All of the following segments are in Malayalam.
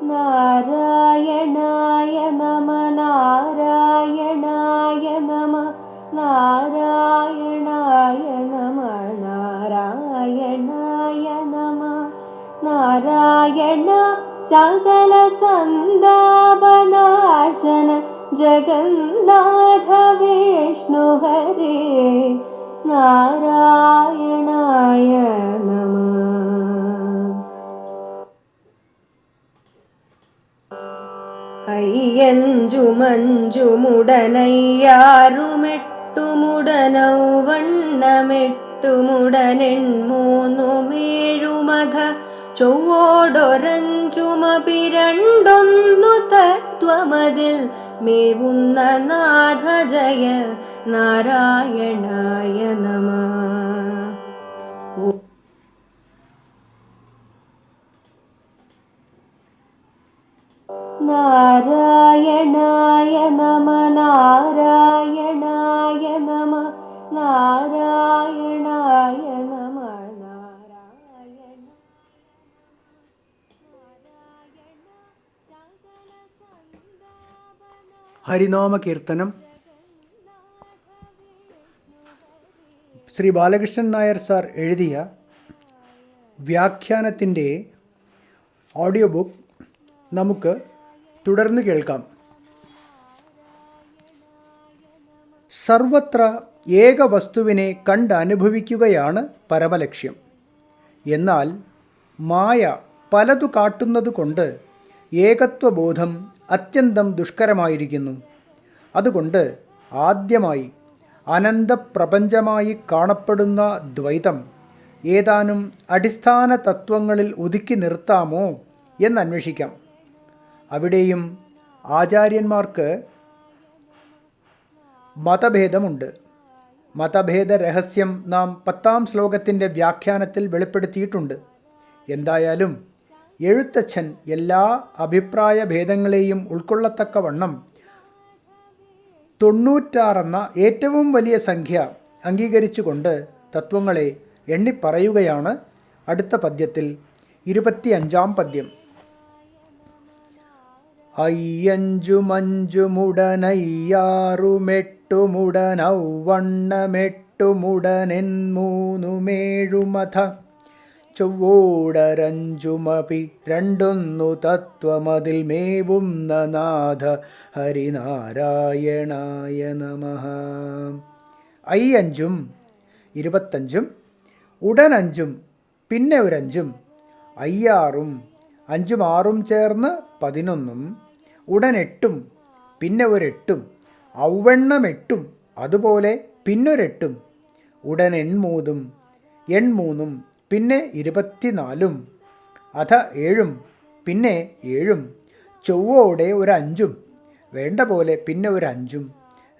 നാരായണായ നമ നാരായണായ നമ നാരായണായ നമ നാരായണായ നമ നാരായണ സകല സന്താപനാശന ജഗന്നാഥ വിഷ്ണു ഹരേ നാരായണായ നമ. അയ്യഞ്ചുമഞ്ചുമുടനയ്യാറുമെട്ടുമുടനൗവണ്ണമെട്ടുമുടനെൺമൂന്നുമേഴുമധ ചൊവ്വോടൊരഞ്ചുമപിരണ്ടൊന്നു തത്വമതിൽ മേവുന്ന നാഥ ജയ നാരായണായ നമ. നാരായണായ നമ നാരായണായ നമ നാരായണായ നമ നാരായണ. ഹരിനാമ കീർത്തനം. ശ്രീ ബാലകൃഷ്ണൻ നായർ സാർ എഴുതിയ വ്യാഖ്യാനത്തിൻ്റെ ഓഡിയോ ബുക്ക് നമുക്ക് തുടർന്ന് കേൾക്കാം. സർവത്ര ഏക വസ്തുവിനെ കണ്ടനുഭവിക്കുകയാണ് പരമലക്ഷ്യം. എന്നാൽ മായ പലതു കാട്ടുന്നതുകൊണ്ട് ഏകത്വബോധം അത്യന്തം ദുഷ്കരമായിരിക്കുന്നു. അതുകൊണ്ട് ആദ്യമായി അനന്തപ്രപഞ്ചമായി കാണപ്പെടുന്ന ദ്വൈതം ഏതാനും അടിസ്ഥാന തത്വങ്ങളിൽ ഒതുക്കി നിർത്താമോ എന്നന്വേഷിക്കാം. അവിടെയും ആചാര്യന്മാർക്ക് മതഭേദമുണ്ട്. മതഭേദ രഹസ്യം നാം 10-ാം ശ്ലോകത്തിൻ്റെ വ്യാഖ്യാനത്തിൽ വെളിപ്പെടുത്തിയിട്ടുണ്ട്. എന്തായാലും എഴുത്തച്ഛൻ എല്ലാ അഭിപ്രായ ഭേദങ്ങളെയും ഉൾക്കൊള്ളത്തക്കവണ്ണം 96 എന്ന ഏറ്റവും വലിയ സംഖ്യ അംഗീകരിച്ചുകൊണ്ട് തത്വങ്ങളെ എണ്ണിപ്പറയുകയാണ് അടുത്ത പദ്യത്തിൽ. 25-ാം പദ്യം. അയ്യഞ്ചുമഞ്ചുമുടനയ്യാറുമെട്ടുമുടനൗവണ്ണമെട്ടുമുടനെൺമൂന്നുമേഴുമഥ ചൊവ്വോടരഞ്ചുമപി രണ്ടൊന്നു തത്വമതിൽ മേവുന്ന നാഥ ഹരിനാരായണായ നമഃ. അയ്യഞ്ചും 25, ഉടനഞ്ചും പിന്നെ ഒരഞ്ചും, അയ്യാറും 5ഉം 6ഉം ചേർന്ന് 11, ഉടനെട്ടും പിന്നെ ഒരെട്ടും, ഔവണ്ണമെട്ടും അതുപോലെ പിന്നൊരെട്ടും, ഉടനെൺമൂന്നും എൺമൂന്നും പിന്നെ 24ഉം, അഥ 7ഉം പിന്നെ 7ഉം, ചൊവ്വോടെ ഒരഞ്ചും വേണ്ട പോലെ പിന്നെ ഒരഞ്ചും,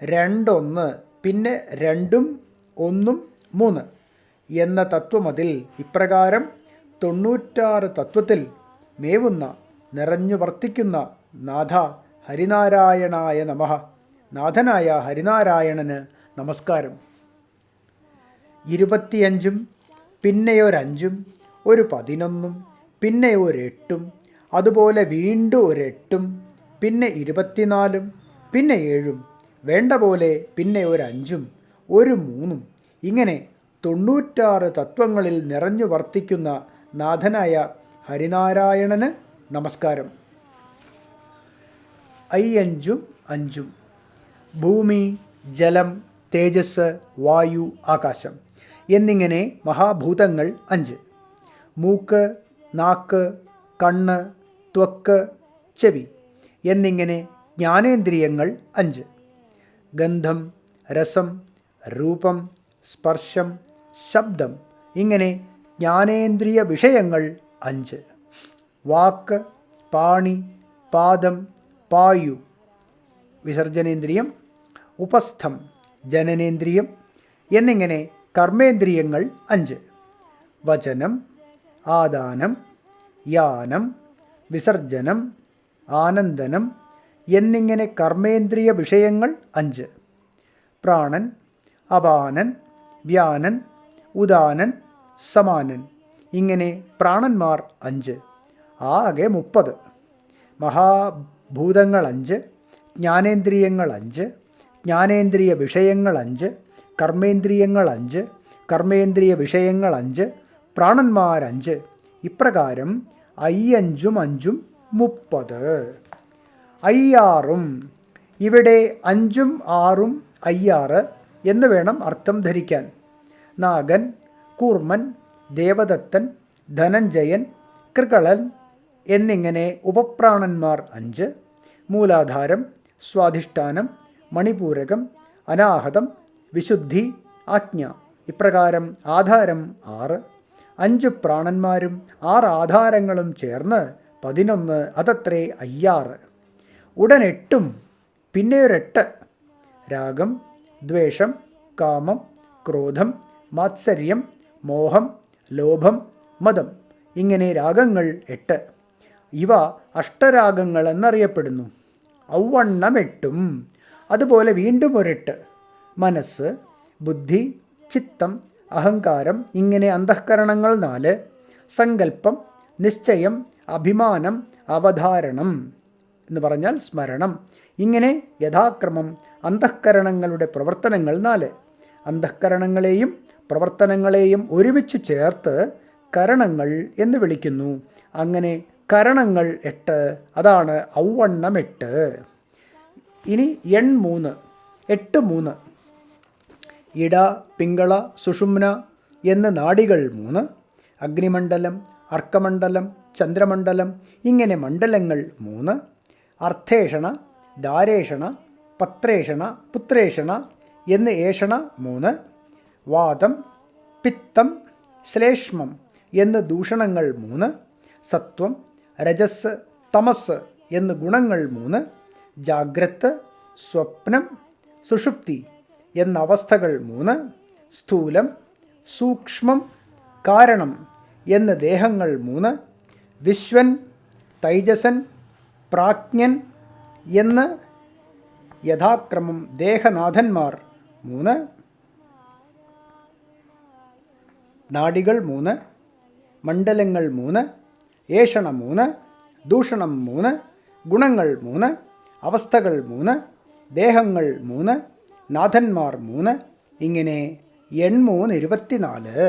2 പിന്നെ 2ഉം 1ഉം 3 എന്ന തത്വമതിൽ ഇപ്രകാരം 96 തത്വത്തിൽ മേവുന്ന നിറഞ്ഞു വർത്തിക്കുന്ന നാഥ ഹരിനാരായണായ നമഃ. നാഥനായ ഹരിനാരായണന് നമസ്കാരം. 25ഉം പിന്നെയൊരഞ്ചും ഒരു 11ഉം പിന്നെ ഒരെട്ടും, അതുപോലെ വീണ്ടും ഒരെട്ടും പിന്നെ 24ഉം പിന്നെ 7ഉം വേണ്ട പോലെ പിന്നെ ഒരഞ്ചും ഒരു 3ഉം, ഇങ്ങനെ 96 തത്വങ്ങളിൽ നിറഞ്ഞു വർത്തിക്കുന്ന നാഥനായ ഹരിനാരായണന് നമസ്കാരം. അയ്യഞ്ചും 5ഉം. ഭൂമി, ജലം, തേജസ്, വായു, ആകാശം എന്നിങ്ങനെ മഹാഭൂതങ്ങൾ 5. മൂക്ക്, നാക്ക്, കണ്ണ്, ത്വക്ക്, ചെവി എന്നിങ്ങനെ ജ്ഞാനേന്ദ്രിയങ്ങൾ 5. ഗന്ധം, രസം, രൂപം, സ്പർശം, ശബ്ദം ഇങ്ങനെ ജ്ഞാനേന്ദ്രിയ വിഷയങ്ങൾ 5. വാക്ക്, പാണി, പാദം, പായു വിസർജനേന്ദ്രിയം, ഉപസ്ഥം ജനനേന്ദ്രിയം എന്നിങ്ങനെ കർമ്മേന്ദ്രിയങ്ങൾ 5. വചനം, ആദാനം, യാനം, വിസർജനം, ആനന്ദനം എന്നിങ്ങനെ കർമ്മേന്ദ്രിയ വിഷയങ്ങൾ 5. പ്രാണൻ, അപാനൻ, വ്യാനൻ, ഉദാനൻ, സമാനൻ ഇങ്ങനെ പ്രാണന്മാർ 5. ആകെ 30. മഹാഭൂതങ്ങൾ 5, ജ്ഞാനേന്ദ്രിയങ്ങൾ 5, ജ്ഞാനേന്ദ്രിയ വിഷയങ്ങൾ 5, കർമ്മേന്ദ്രിയങ്ങൾ 5, കർമ്മേന്ദ്രിയ വിഷയങ്ങൾ 5, പ്രാണന്മാർ 5. ഇപ്രകാരം 5 5 30. 56. ഇവിടെ 5 6 56 എന്ന് വേണം അർത്ഥം ധരിക്കാൻ. നാഗൻ, കൂർമ്മൻ, ദേവദത്തൻ, ധനഞ്ജയൻ, കൃകളൻ എന്നിങ്ങനെ ഉപപ്രാണന്മാർ 5. മൂലാധാരം, സ്വാധിഷ്ഠാനം, മണിപൂരകം, അനാഹതം, വിശുദ്ധി, ആജ്ഞ. ഇപ്രകാരം ആധാരം 6. 5 പ്രാണന്മാരും 6 ആധാരങ്ങളും ചേർന്ന് 11. അതത്രേ 56. ഉടൻ 8ഉം പിന്നെ ഒരു 8. രാഗം, ദ്വേഷം, കാമം, ക്രോധം, മാത്സര്യം, മോഹം, ലോഭം, മദം. ഇങ്ങനെ രാഗങ്ങൾ 8. ഇവ അഷ്ടരാഗങ്ങൾ എന്നറിയപ്പെടുന്നു. ഔവണ്ണം 8ഉം. അതുപോലെ വീണ്ടും ഒരു 8. മനസ്സ്, ബുദ്ധി, ചിത്തം, അഹങ്കാരം ഇങ്ങനെ അന്തഃകരണങ്ങൾ 4. സങ്കല്പം, നിശ്ചയം, അഭിമാനം, അവധാരണം എന്ന് പറഞ്ഞാൽ സ്മരണം. ഇങ്ങനെ യഥാക്രമം അന്തഃകരണങ്ങളുടെ പ്രവർത്തനങ്ങൾ 4. അന്തഃകരണങ്ങളെയും പ്രവർത്തനങ്ങളെയും ഒരുമിച്ച് ചേർത്ത് കരണങ്ങൾ എന്ന് വിളിക്കുന്നു. അങ്ങനെ കരണങ്ങൾ 8. അതാണ് ഔവണ്ണം 8. ഇനി 3. 8 3. ഇട, പിങ്കള, സുഷുമ്ന എന്ന് നാഡികൾ 3. അഗ്നിമണ്ഡലം, അർക്കമണ്ഡലം, ചന്ദ്രമണ്ഡലം ഇങ്ങനെ മണ്ഡലങ്ങൾ 3. അർത്ഥേഷണ, ദാരേഷണ, പത്രേഷണ, പുത്രേഷണ എന്ന് ഏഷണ 3. വാതം, പിത്തം, ശ്ലേഷ്മം എന്ന് ദൂഷണങ്ങൾ 3. സത്വം, രജസ്, തമസ് എന്ന് ഗുണങ്ങൾ 3. ജാഗ്രത്, സ്വപ്നം, സുഷുപ്തി എന്ന അവസ്ഥകൾ 3. സ്ഥൂലം, സൂക്ഷ്മം, കാരണം എന്ന് ദേഹങ്ങൾ 3. വിശ്വൻ, തൈജസൻ, പ്രാജ്ഞൻ എന്ന് യഥാക്രമം ദേഹനാഥന്മാർ 3. നാഡികൾ 3, മണ്ഡലങ്ങൾ 3, ഏഷണം 3, ദൂഷണം 3, ഗുണങ്ങൾ 3, അവസ്ഥകൾ 3, ദേഹങ്ങൾ 3, നാഥന്മാർ 3. ഇങ്ങനെ 8 3 24.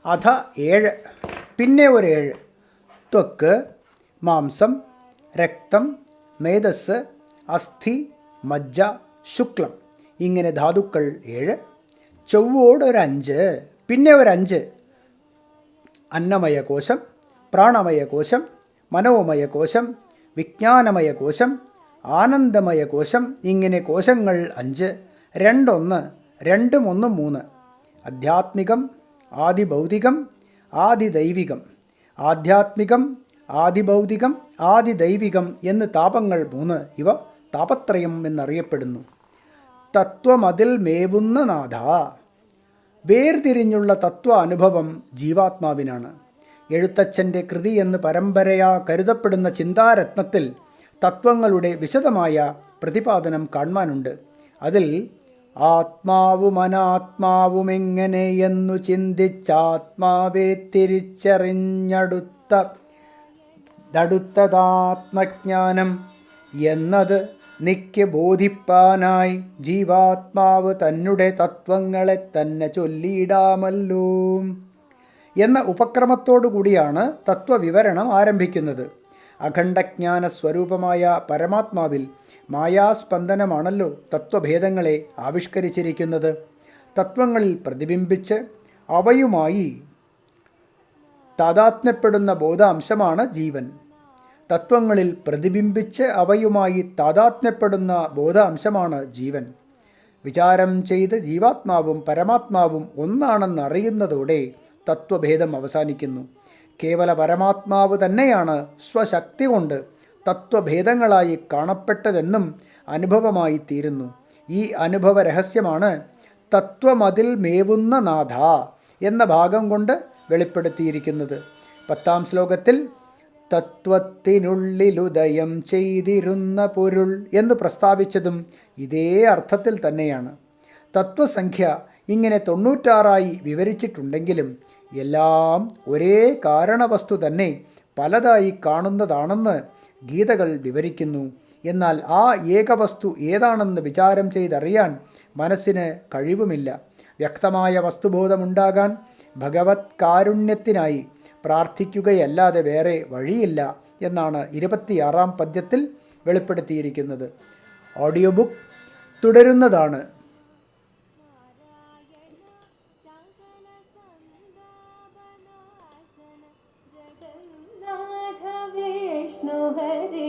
അധ 7. പിന്നെ ഒരു 7. ത്വക്ക്, മാംസം, രക്തം, മേധസ്, അസ്ഥി, മജ്ജ, ശുക്ലം ഇങ്ങനെ ധാതുക്കൾ 7. ചൊവ്വോടൊരു 5. പിന്നെ ഒരു 5. അന്നമയ കോശം, പ്രാണമയ കോശം, മനോമയ കോശം, വിജ്ഞാനമയ കോശം, ആനന്ദമയ കോശം ഇങ്ങനെ കോശങ്ങൾ 5. 2 1, 2 1 3. അധ്യാത്മികം, ആദിഭൗതികം, ആദിദൈവികം. ആധ്യാത്മികം, ആദിഭൗതികം, ആദിദൈവികം എന്ന് താപങ്ങൾ 3. ഇവ താപത്രയം എന്നറിയപ്പെടുന്നു. തത്വമതിൽ മേവുന്ന നാഥ. വേർതിരിഞ്ഞുള്ള തത്വ അനുഭവം ജീവാത്മാവിനാണ്. എഴുത്തച്ഛൻ്റെ കൃതി എന്ന് പരമ്പരയാ കരുതപ്പെടുന്ന ചിന്താരത്നത്തിൽ തത്വങ്ങളുടെ വിശദമായ പ്രതിപാദനം കാണുവാനുണ്ട്. അതിൽ ആത്മാവും അനാത്മാവുമെങ്ങനെയെന്നു ചിന്തിച്ചാത്മാവെ തിരിച്ചറിഞ്ഞടുത്തതാത്മജ്ഞാനം എന്നത് നിക്ക് ബോധിപ്പാനായി ജീവാത്മാവ് തന്നെ തത്വങ്ങളെ തന്നെ ചൊല്ലിയിടാമല്ലോ എന്ന ഉപക്രമത്തോടു കൂടിയാണ് തത്വവിവരണം ആരംഭിക്കുന്നത്. അഖണ്ഡജ്ഞാന സ്വരൂപമായ പരമാത്മാവിൽ മായാസ്പന്ദനമാണല്ലോ തത്വഭേദങ്ങളെ ആവിഷ്കരിച്ചിരിക്കുന്നത്. തത്വങ്ങളിൽ പ്രതിബിംബിച്ച് അവയുമായി താദാത്മ്യപ്പെടുന്ന ബോധാംശമാണ് ജീവൻ. തത്വങ്ങളിൽ പ്രതിബിംബിച്ച് അവയുമായി താദാത്മ്യപ്പെടുന്ന ബോധാംശമാണ് ജീവൻ. വിചാരം ചെയ്ത് ജീവാത്മാവും പരമാത്മാവും ഒന്നാണെന്നറിയുന്നതോടെ തത്വഭേദം അവസാനിക്കുന്നു. കേവല പരമാത്മാവ് തന്നെയാണ് സ്വശക്തി കൊണ്ട് തത്വഭേദങ്ങളായി കാണപ്പെട്ടതെന്നും അനുഭവമായി തീരുന്നു. ഈ അനുഭവ രഹസ്യമാണ് തത്വമതിൽ മേവുന്ന നാഥ എന്ന ഭാഗം കൊണ്ട് വെളിപ്പെടുത്തിയിരിക്കുന്നത്. 10ാം ശ്ലോകത്തിൽ തത്വത്തിനുള്ളിലുദയം ചെയ്തിരുന്ന പൊരുൾ എന്ന് പ്രസ്താവിച്ചതും ഇതേ അർത്ഥത്തിൽ തന്നെയാണ്. തത്വസംഖ്യ ഇങ്ങനെ 96 വിവരിച്ചിട്ടുണ്ടെങ്കിലും എല്ലാം ഒരേ കാരണവസ്തു തന്നെ പലതായി കാണുന്നതാണെന്ന് ഗീതകൾ വിവരിക്കുന്നു. എന്നാൽ ആ ഏകവസ്തു ഏതാണെന്ന് വിചാരം ചെയ്തറിയാൻ മനസ്സിന് കഴിവുമില്ല. വ്യക്തമായ വസ്തുബോധമുണ്ടാകാൻ ഭഗവത് കാരുണ്യത്തിനായി പ്രാർത്ഥിക്കുകയല്ലാതെ വേറെ വഴിയില്ല എന്നാണ് 26-ാം പദ്യത്തിൽ വെളിപ്പെടുത്തിയിരിക്കുന്നത്. ഓഡിയോ ബുക്ക് തുടരുന്നതാണ്. വിഷ്ണു ഹരേ